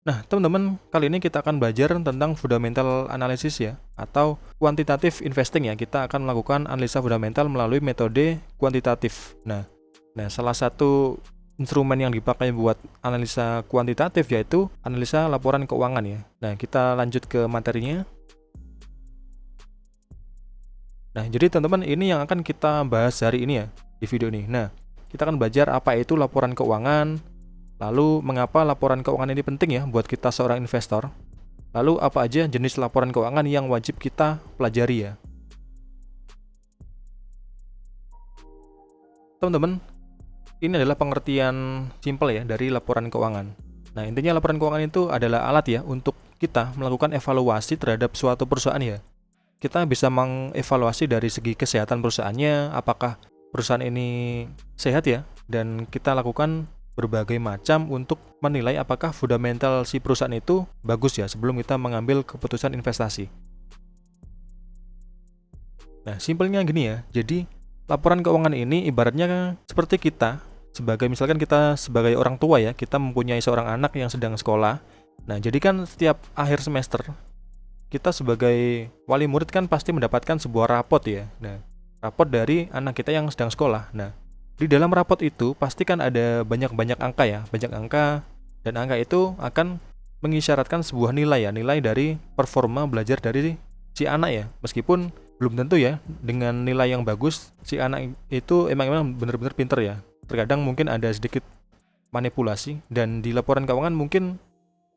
Nah, teman-teman, kali ini kita akan belajar tentang fundamental analysis ya, atau quantitative investing ya. Kita akan melakukan analisa fundamental melalui metode kuantitatif. Nah, salah satu instrumen yang dipakai buat analisa kuantitatif yaitu analisa laporan keuangan ya. Nah, kita lanjut ke materinya. Nah, jadi teman-teman, ini yang akan kita bahas hari ini ya, di video ini. Nah, kita akan belajar apa itu laporan keuangan, lalu mengapa laporan keuangan ini penting ya buat kita seorang investor, lalu apa aja jenis laporan keuangan yang wajib kita pelajari ya. Teman-teman, ini adalah pengertian simpel ya dari laporan keuangan. Nah, intinya laporan keuangan itu adalah alat ya untuk kita melakukan evaluasi terhadap suatu perusahaan ya. Kita bisa mengevaluasi dari segi kesehatan perusahaannya, apakah perusahaan ini sehat ya, dan kita lakukan berbagai macam untuk menilai apakah fundamental si perusahaan itu bagus ya sebelum kita mengambil keputusan investasi. Nah, simpelnya gini ya. Jadi, laporan keuangan ini ibaratnya seperti kita misalkan kita sebagai orang tua ya, kita mempunyai seorang anak yang sedang sekolah. Nah, jadi kan setiap akhir semester kita sebagai wali murid kan pasti mendapatkan sebuah rapot ya. Nah, rapot dari anak kita yang sedang sekolah. Nah, di dalam rapot itu pasti kan ada banyak angka ya, banyak angka, dan angka itu akan mengisyaratkan sebuah nilai ya, nilai dari performa belajar dari si anak ya. Meskipun belum tentu ya, dengan nilai yang bagus si anak itu emang benar-benar pinter ya. Terkadang mungkin ada sedikit manipulasi, dan di laporan keuangan mungkin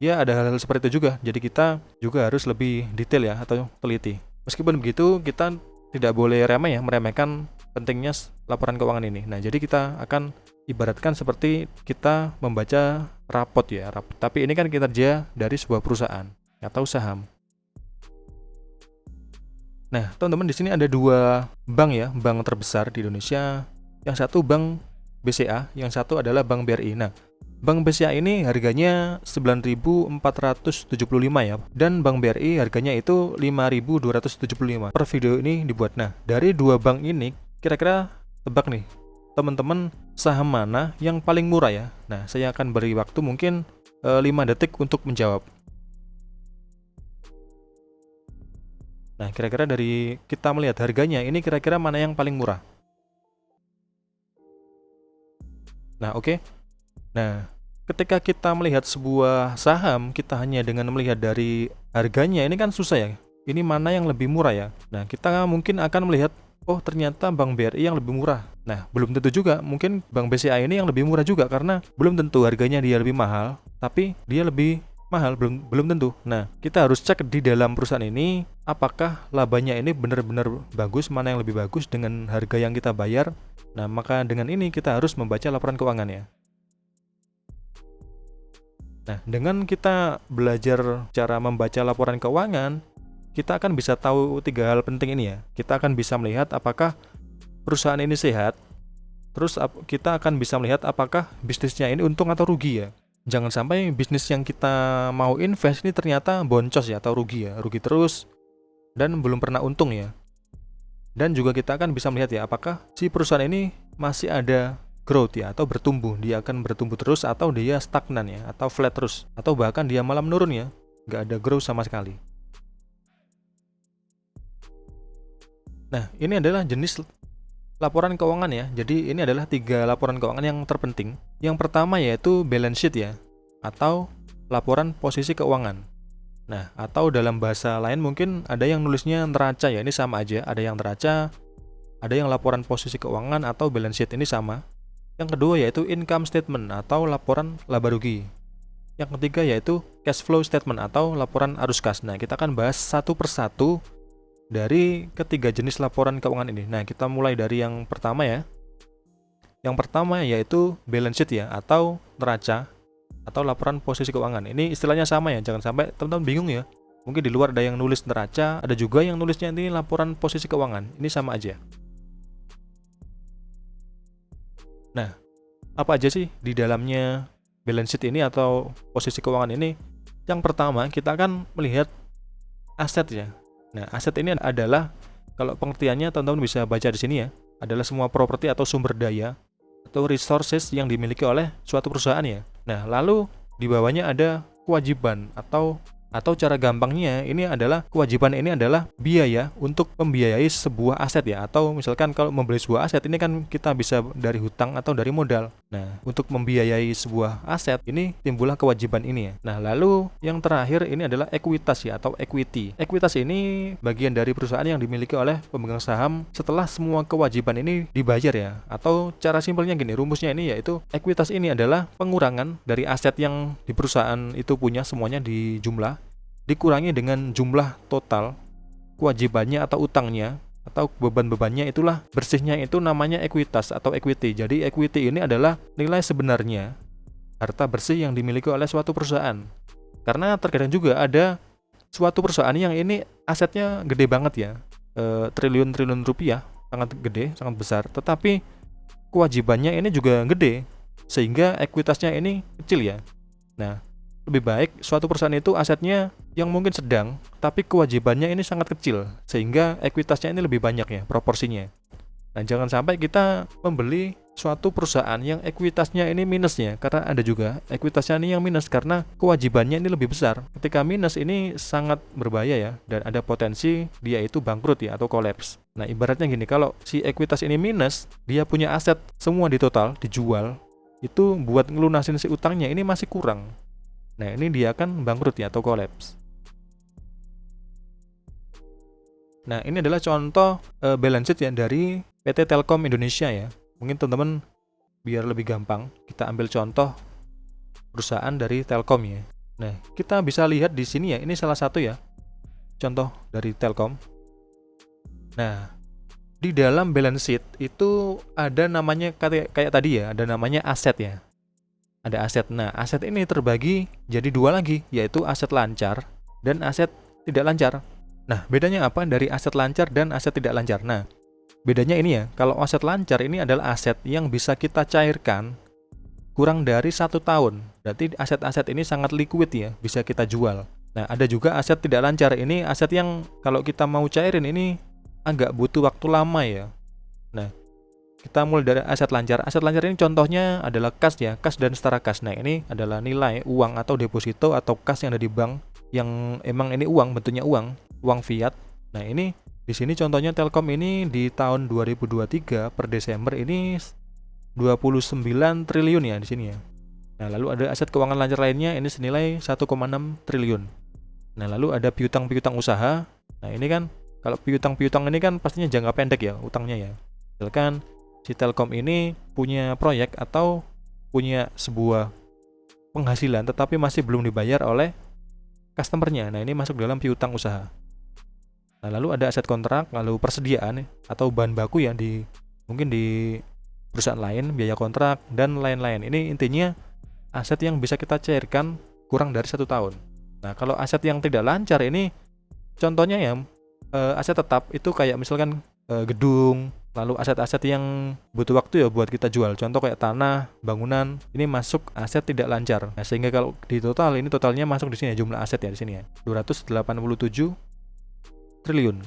ya ada hal-hal seperti itu juga. Jadi kita juga harus lebih detail ya atau teliti. Meskipun begitu, kita tidak boleh remeh ya, meremehkan pentingnya laporan keuangan ini. Nah, jadi kita akan ibaratkan seperti kita membaca rapot ya, tapi ini kan kinerja dari sebuah perusahaan atau saham. Nah, teman-teman, di sini ada dua bank ya, bank terbesar di Indonesia. Yang satu bank BCA, yang satu adalah bank BRI. Nah, bank BCA ini harganya 9.475 ya, dan bank BRI harganya itu 5.275. Per video ini dibuat. Nah, dari dua bank ini kira-kira tebak nih, teman-teman, saham mana yang paling murah ya? Nah, saya akan beri waktu mungkin 5 detik untuk menjawab. Nah, kira-kira dari kita melihat harganya, ini kira-kira mana yang paling murah? Nah, oke. Nah, ketika kita melihat sebuah saham, kita hanya dengan melihat dari harganya, ini kan susah ya. Ini mana yang lebih murah ya? Nah, kita mungkin akan melihat, oh ternyata Bank BRI yang lebih murah. Nah, belum tentu juga, mungkin Bank BCA ini yang lebih murah juga, karena belum tentu harganya dia lebih mahal, tapi dia lebih mahal, belum tentu. Nah, kita harus cek di dalam perusahaan ini, apakah labanya ini benar-benar bagus, mana yang lebih bagus dengan harga yang kita bayar. Nah, maka dengan ini kita harus membaca laporan keuangannya. Nah, dengan kita belajar cara membaca laporan keuangan, kita akan bisa tahu 3 hal penting ini ya. Kita akan bisa melihat apakah perusahaan ini sehat, terus kita akan bisa melihat apakah bisnisnya ini untung atau rugi ya. Jangan sampai bisnis yang kita mau invest ini ternyata boncos ya, atau rugi ya, rugi terus dan belum pernah untung ya. Dan juga kita akan bisa melihat ya, apakah si perusahaan ini masih ada growth ya, atau bertumbuh, dia akan bertumbuh terus, atau dia stagnan ya, atau flat terus, atau bahkan dia malah menurun ya, nggak ada growth sama sekali. Nah, ini adalah jenis laporan keuangan ya. Jadi ini adalah 3 laporan keuangan yang terpenting. Yang pertama yaitu balance sheet ya, atau laporan posisi keuangan. Nah, atau dalam bahasa lain mungkin ada yang nulisnya neraca ya, ini sama aja. Ada yang neraca, ada yang laporan posisi keuangan atau balance sheet, ini sama. Yang kedua yaitu income statement atau laporan laba rugi. Yang ketiga yaitu cash flow statement atau laporan arus kas. Nah, kita akan bahas satu persatu dari ketiga jenis laporan keuangan ini. Nah, kita mulai dari yang pertama ya. Yang pertama yaitu balance sheet ya, atau neraca, atau laporan posisi keuangan. Ini istilahnya sama ya, jangan sampai teman-teman bingung ya. Mungkin di luar ada yang nulis neraca, ada juga yang nulisnya ini laporan posisi keuangan. Ini sama aja. Nah, apa aja sih di dalamnya balance sheet ini atau posisi keuangan ini? Yang pertama, kita akan melihat aset ya. Nah, aset ini adalah, kalau pengertiannya teman-teman bisa baca di sini ya, adalah semua properti atau sumber daya atau resources yang dimiliki oleh suatu perusahaan ya. Nah, lalu di bawahnya ada kewajiban atau cara gampangnya ini adalah kewajiban ini adalah biaya untuk membiayai sebuah aset ya, atau misalkan kalau membeli sebuah aset ini kan kita bisa dari hutang atau dari modal. Nah, untuk membiayai sebuah aset ini timbullah kewajiban ini ya. Nah, lalu yang terakhir ini adalah ekuitas ya, atau equity. Ekuitas ini bagian dari perusahaan yang dimiliki oleh pemegang saham setelah semua kewajiban ini dibayar ya. Atau cara simpelnya gini, rumusnya ini yaitu ekuitas ini adalah pengurangan dari aset yang di perusahaan itu punya semuanya di jumlah dikurangi dengan jumlah total kewajibannya atau utangnya atau beban-bebannya, itulah bersihnya itu namanya ekuitas atau equity. Jadi equity ini adalah nilai sebenarnya harta bersih yang dimiliki oleh suatu perusahaan. Karena terkadang juga ada suatu perusahaan yang ini asetnya gede banget ya, triliun-triliun rupiah, sangat gede, sangat besar, tetapi kewajibannya ini juga gede sehingga ekuitasnya ini kecil ya. Nah, lebih baik suatu perusahaan itu asetnya yang mungkin sedang, tapi kewajibannya ini sangat kecil, sehingga ekuitasnya ini lebih banyak ya, proporsinya. Nah, jangan sampai kita membeli suatu perusahaan yang ekuitasnya ini minusnya, karena ada juga ekuitasnya ini yang minus karena kewajibannya ini lebih besar. Ketika minus ini sangat berbahaya ya, dan ada potensi dia itu bangkrut ya, atau kolaps. Nah, ibaratnya gini, kalau si ekuitas ini minus, dia punya aset semua di total, dijual, itu buat ngelunasin si utangnya ini masih kurang. Nah, ini dia akan bangkrut ya, atau kolaps. Nah, ini adalah contoh balance sheet ya dari PT Telkom Indonesia ya. Mungkin teman-teman biar lebih gampang, kita ambil contoh perusahaan dari Telkom ya. Nah, kita bisa lihat di sini ya, ini salah satu ya, contoh dari Telkom. Nah, di dalam balance sheet itu ada namanya kayak tadi ya, ada namanya aset ya. Ada aset. Nah, aset ini terbagi jadi dua lagi, yaitu aset lancar dan aset tidak lancar. Nah, bedanya apa dari aset lancar dan aset tidak lancar? Nah, bedanya ini ya, kalau aset lancar ini adalah aset yang bisa kita cairkan kurang dari 1 tahun. Berarti aset-aset ini sangat liquid ya, bisa kita jual. Nah, ada juga aset tidak lancar. Ini aset yang kalau kita mau cairin ini agak butuh waktu lama ya. Nah, kita mulai dari aset lancar. Aset lancar ini contohnya adalah kas ya, kas dan setara kas. Nah, ini adalah nilai uang atau deposito atau kas yang ada di bank yang emang ini uang, bentuknya uang fiat. Nah, ini di sini contohnya Telkom ini di tahun 2023 per Desember ini 29 triliun ya di sini ya. Nah, lalu ada aset keuangan lancar lainnya ini senilai 1,6 triliun. Nah, lalu ada piutang-piutang usaha. Nah, ini kan kalau piutang-piutang ini kan pastinya jangka pendek ya utangnya ya. Misalkan si Telkom ini punya proyek atau punya sebuah penghasilan tetapi masih belum dibayar oleh customernya. Nah, ini masuk dalam piutang usaha. Nah, lalu ada aset kontrak, lalu persediaan atau bahan baku ya mungkin di perusahaan lain, biaya kontrak dan lain-lain. Ini intinya aset yang bisa kita cairkan kurang dari 1 tahun. Nah, kalau aset yang tidak lancar ini contohnya ya aset tetap itu kayak misalkan gedung, lalu aset-aset yang butuh waktu ya buat kita jual. Contoh kayak tanah, bangunan, ini masuk aset tidak lancar. Nah, sehingga kalau di total ini totalnya masuk di sini ya, jumlah aset ya di sini ya. 287 triliun.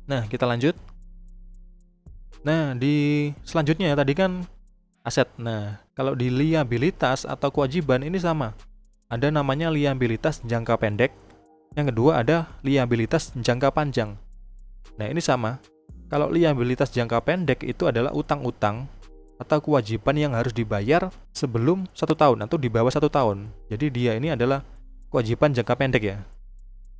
Nah, kita lanjut. Nah, di selanjutnya ya tadi kan aset. Nah, kalau di liabilitas atau kewajiban ini sama. Ada namanya liabilitas jangka pendek. Yang kedua ada liabilitas jangka panjang. Nah, ini sama. Kalau liabilitas jangka pendek itu adalah utang-utang atau kewajiban yang harus dibayar sebelum 1 tahun atau di bawah 1 tahun. Jadi dia ini adalah kewajiban jangka pendek ya.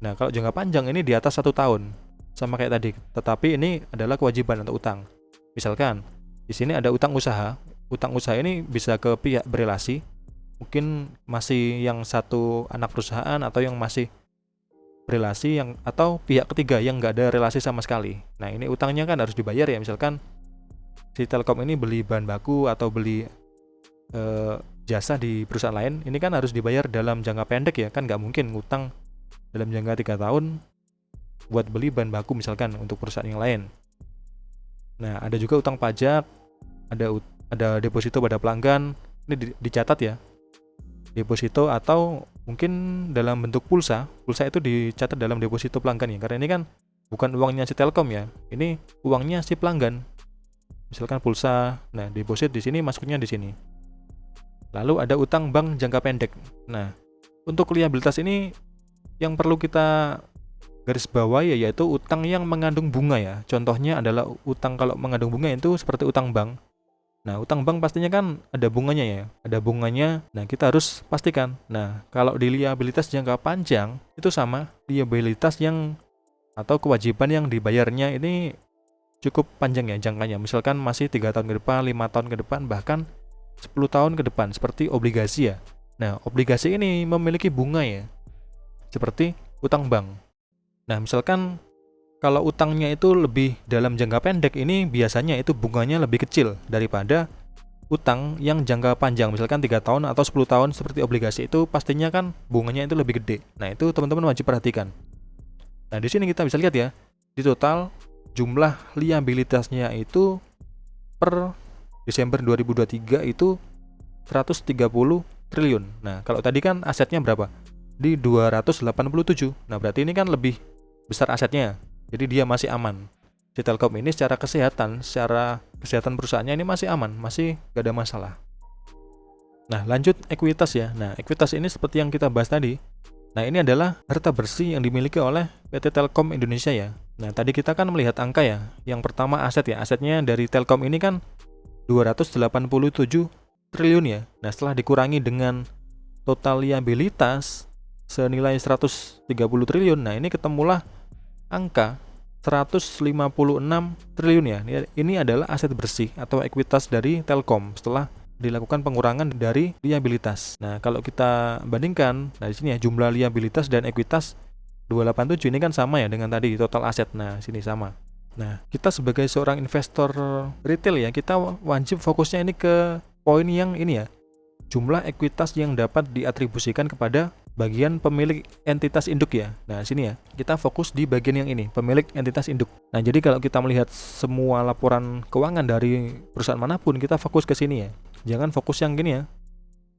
Nah, kalau jangka panjang ini di atas 1 tahun. Sama kayak tadi, tetapi ini adalah kewajiban atau utang. Misalkan di sini ada utang usaha. Utang usaha ini bisa ke pihak berelasi. Mungkin masih yang satu anak perusahaan atau yang masih relasi yang atau pihak ketiga yang nggak ada relasi sama sekali. Nah, ini utangnya kan harus dibayar ya. Misalkan si Telkom ini beli bahan baku atau beli jasa di perusahaan lain, ini kan harus dibayar dalam jangka pendek ya. Kan nggak mungkin ngutang dalam jangka 3 tahun buat beli bahan baku misalkan untuk perusahaan yang lain. Nah, ada juga utang pajak, ada deposito pada pelanggan. Ini dicatat ya. Deposito atau mungkin dalam bentuk pulsa itu dicatat dalam deposito pelanggan ya, karena ini kan bukan uangnya si Telkom ya, ini uangnya si pelanggan. Misalkan pulsa, nah deposit di sini masuknya di sini. Lalu ada utang bank jangka pendek. Nah, Untuk liabilitas ini yang perlu kita garis bawahi yaitu utang yang mengandung bunga ya. Contohnya adalah utang kalau mengandung bunga itu seperti utang bank. Nah, utang bank pastinya kan ada bunganya ya, ada bunganya. Nah, kita harus pastikan. Nah, kalau di liabilitas jangka panjang itu sama, liabilitas yang atau kewajiban yang dibayarnya ini cukup panjang ya jangkanya. Misalkan masih 3 tahun ke depan, 5 tahun ke depan, bahkan 10 tahun ke depan seperti obligasi ya. Nah, obligasi ini memiliki bunga ya, seperti utang bank. Nah, misalkan kalau utangnya itu lebih dalam jangka pendek, ini biasanya itu bunganya lebih kecil daripada utang yang jangka panjang, misalkan 3 tahun atau 10 tahun seperti obligasi, itu pastinya kan bunganya itu lebih gede. Nah, itu teman-teman wajib perhatikan. Nah, di sini kita bisa lihat ya, di total jumlah liabilitasnya itu per Desember 2023 itu 130 triliun. Nah, kalau tadi kan asetnya berapa? Di 287. Nah, berarti ini kan lebih besar asetnya. Jadi dia masih aman. Si Telkom ini secara kesehatan perusahaannya ini masih aman, masih gak ada masalah. Nah, lanjut ekuitas ya. Nah, ekuitas ini seperti yang kita bahas tadi. Nah, ini adalah harta bersih yang dimiliki oleh PT Telkom Indonesia ya. Nah, tadi kita kan melihat angka ya. Yang pertama aset ya. Asetnya dari Telkom ini kan 287 triliun ya. Nah, setelah dikurangi dengan total liabilitas senilai 130 triliun. Nah, ini ketemulah angka 156 triliun ya. Ini adalah aset bersih atau ekuitas dari Telkom setelah dilakukan pengurangan dari liabilitas. Nah, kalau kita bandingkan, nah di sini ya jumlah liabilitas dan ekuitas 287 ini kan sama ya dengan tadi total aset. Nah, sini sama. Nah, kita sebagai seorang investor retail ya, kita wajib fokusnya ini ke poin yang ini ya. Jumlah ekuitas yang dapat diatribusikan kepada bagian pemilik entitas induk ya. Nah, sini ya, kita fokus di bagian yang ini, pemilik entitas induk. Nah, jadi kalau kita melihat semua laporan keuangan dari perusahaan manapun, kita fokus ke sini ya. Jangan fokus yang gini ya,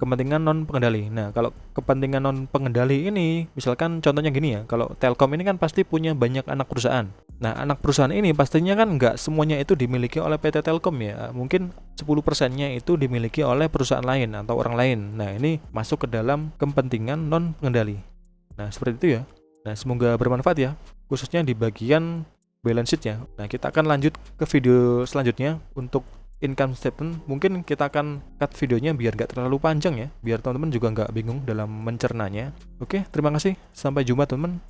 kepentingan non pengendali. Nah, kalau kepentingan non pengendali ini, misalkan contohnya gini ya, kalau Telkom ini kan pasti punya banyak anak perusahaan. Nah, anak perusahaan ini pastinya kan nggak semuanya itu dimiliki oleh PT Telkom ya. Mungkin 10%-nya itu dimiliki oleh perusahaan lain atau orang lain. Nah, ini masuk ke dalam kepentingan non pengendali. Nah, seperti itu ya. Nah, semoga bermanfaat ya, khususnya di bagian balance sheet ya. Nah, kita akan lanjut ke video selanjutnya untuk income statement. Mungkin kita akan cut videonya biar gak terlalu panjang ya, biar teman-teman juga gak bingung dalam mencernanya. Oke, terima kasih. Sampai jumpa teman-teman.